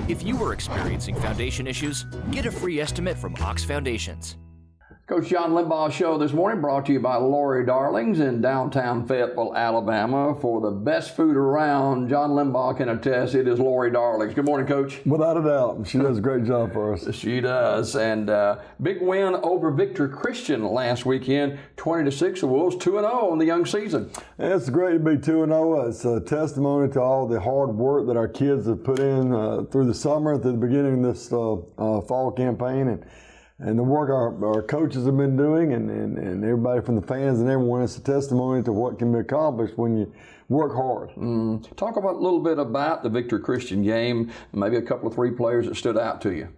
If you are experiencing foundation issues, get a free estimate from Ox Foundations. Coach John Limbaugh Show this morning brought to you by Lori Darlings in downtown Fayetteville, Alabama. For the best food around, John Limbaugh can attest it is Lori Darlings. Good morning, Coach. Without a doubt. She does a great job for us. She does. And big win over Victor Christian last weekend, 20-6. The Wolves 2-0 in the young season. It's great to be 2-0. It's a testimony to all the hard work that our kids have put in through the summer, through the beginning of this fall campaign. And the work our coaches have been doing and everybody from the fans and everyone, it's a testimony to what can be accomplished when you work hard. Talk about a little bit about the Victor Christian game, maybe a couple of three players that stood out to you.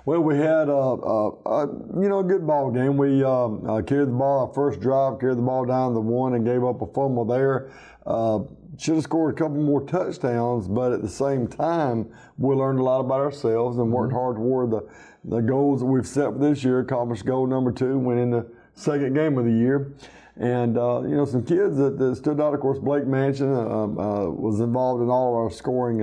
Well, we had a good ball game. We carried the ball our first drive, carried the ball down to the one and gave up a fumble there. Should have scored a couple more touchdowns, but at the same time, we learned a lot about ourselves and worked hard toward the goals that we've set for this year. Accomplished goal number 2, went in the second game of the year. And, some kids that stood out. Of course, Blake Manchin was involved in all of our scoring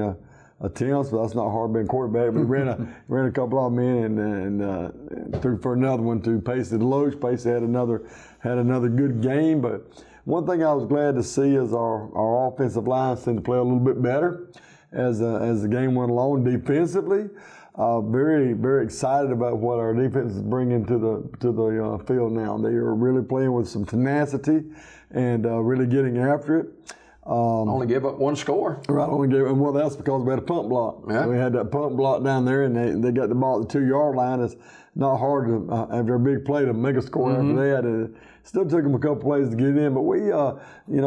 attempts, but that's not hard being quarterback. But ran a couple of them in and threw for another one to Pacey Deloach. Pacey had another good game, but one thing I was glad to see is our offensive line seemed to play a little bit better as the game went along defensively. Very, very excited about what our defense is bringing to the field now. They are really playing with some tenacity and really getting after it. Only gave up one score. Right, well, that's because we had a punt block. Yeah. We had that punt block down there, and they got the ball at the 2-yard line. It's not hard to, after a big play, to make a score after that. It still took them a couple plays to get in, but we,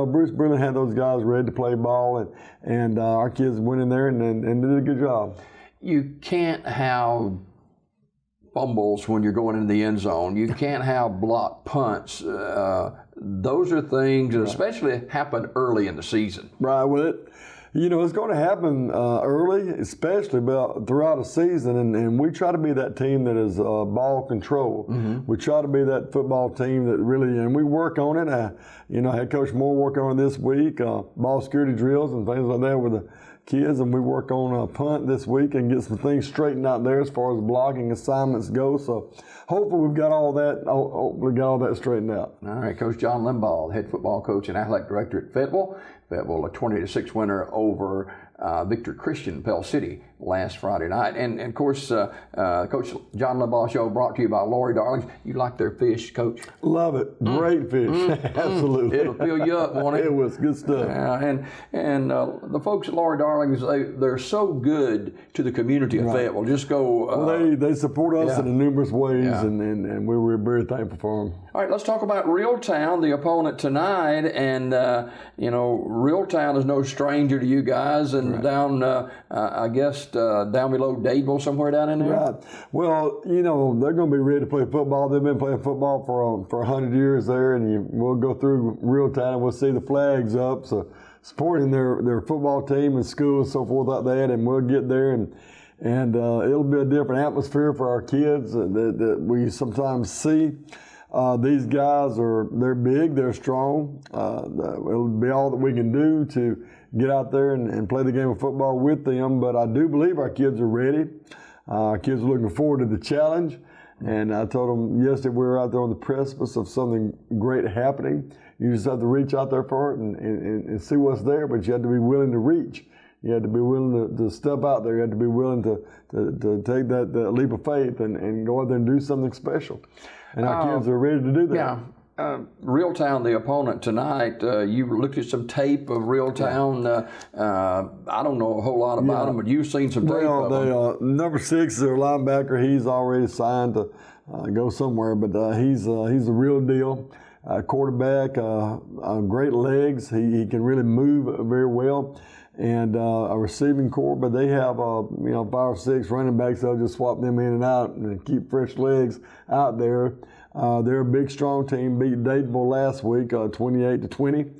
Bruce Brilliant had those guys ready to play ball, and our kids went in there and did a good job. You can't have fumbles when you're going into the end zone. You can't have blocked punts. Those are things that especially happen early in the season. Right. Well, it's going to happen early, especially throughout a season, and we try to be that team that is ball control. We try to be that football team that really, and we work on it. Head Coach Moore worked on it this week, ball security drills and things like that with the kids, and we work on a punt this week and get some things straightened out there as far as blocking assignments go. So hopefully we've got all that straightened out. All right, Coach John Limbaugh, head football coach and athletic director at Fayetteville. Fayetteville, a 20-6 winner over Victor Christian, Pell City, last Friday night. And of course, Coach John Limbaugh Show brought to you by Lori Darlings. You like their fish, Coach? Love it. Great fish. Absolutely. It'll fill you up, won't it? It was good stuff. And the folks at Lori Darlings, they're so good to the community of Fayetteville. Just go. They support us in numerous ways, and we were very thankful for them. All right, let's talk about Reeltown, the opponent tonight. And, Reeltown is no stranger to you guys, and down, I guess, down below Dadeville, somewhere down in there? Right. Well, they're going to be ready to play football. They've been playing football for 100 years there, and we'll go through Reeltown and we'll see the flags up, so supporting their football team and school and so forth like that, and we'll get there and it'll be a different atmosphere for our kids that we sometimes see. These guys they're big, they're strong. It'll be all that we can do to get out there and play the game of football with them. But I do believe our kids are ready. Our kids are looking forward to the challenge. And I told them yesterday we were out there on the precipice of something great happening. You just have to reach out there for it and see what's there, but you have to be willing to reach. You had to be willing to step out there. You had to be willing to take that leap of faith and go out there and do something special. And our kids are ready to do that. Yeah. Reeltown, the opponent tonight, you looked at some tape of Reeltown. I don't know a whole lot about them, but you've seen some tape of them. Number 6, their linebacker, he's already signed to go somewhere, but he's a real deal. Quarterback, great legs. He can really move very well. And a receiving core, but they have 5 or 6 running backs. They'll just swap them in and out and keep fresh legs out there. They're a big, strong team. Beat Dadeville last week, 28-20.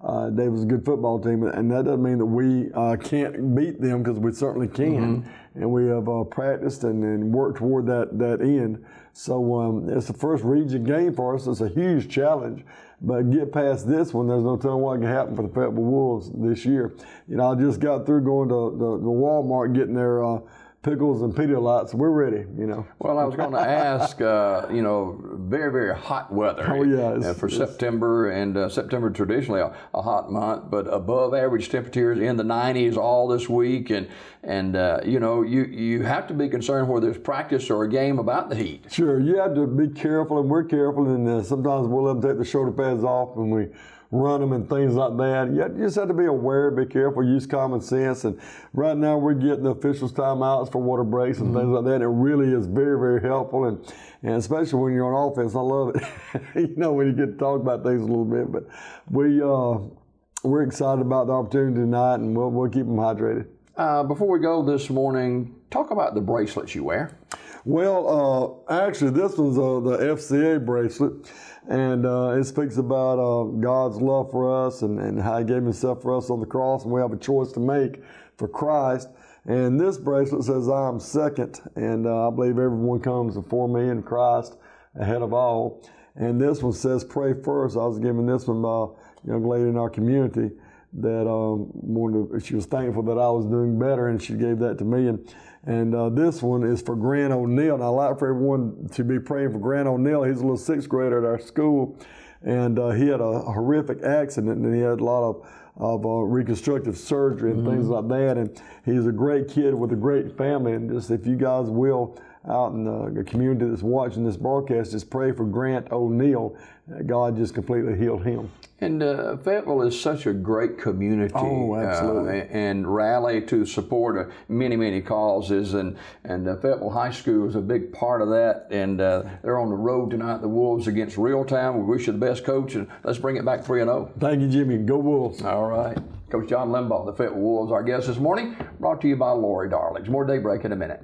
Dadeville's a good football team, and that doesn't mean that we can't beat them, because we certainly can. And we have practiced and worked toward that end. So it's the first region game for us. It's a huge challenge. But get past this one, there's no telling what can happen for the Fayetteville Wolves this year. I just got through going to the Walmart, getting their pickles and Pedialyte, so we're ready, you know. Well, I was going to ask, you know, very, very hot weather Oh, yeah, for September, and September traditionally a hot month, but above average temperatures in the 90s all this week, and you know, you have to be concerned whether there's practice or a game about the heat. Sure, you have to be careful, and we're careful, and sometimes we'll let them take the shoulder pads off when we run them and things like that. You just have to be aware, be careful, use common sense. And right now we're getting the officials' timeouts for water breaks and things like that. It really is very, very helpful, and especially when you're on offense, I love it. You know, when you get to talk about things a little bit. But we're excited about the opportunity tonight, and we'll keep them hydrated. Before we go this morning, talk about the bracelets you wear. Well, actually, this one's the FCA bracelet, and it speaks about God's love for us and how He gave Himself for us on the cross, and we have a choice to make for Christ. And this bracelet says, "I am second," and I believe everyone comes before me in Christ ahead of all. And this one says, "Pray first." I was given this one by a young lady in our community that she was thankful that I was doing better, and she gave that to me. And this one is for Grant O'Neill. And I'd like for everyone to be praying for Grant O'Neill. He's a little sixth grader at our school, and he had a horrific accident, and he had a lot of reconstructive surgery and things like that. And he's a great kid with a great family. And just if you guys will, out in the community that's watching this broadcast, just pray for Grant O'Neill. God just completely healed him. And Fayetteville is such a great community. Oh, absolutely. And rally to support many, many causes. And Fayetteville High School is a big part of that. And they're on the road tonight, the Wolves against Reeltown. We wish you the best, Coach, and let's bring it back 3-0. Thank you, Jimmy. Go Wolves. All right. Coach John Limbaugh, the Fayetteville Wolves, our guest this morning, brought to you by Lori Darlings. More Daybreak in a minute.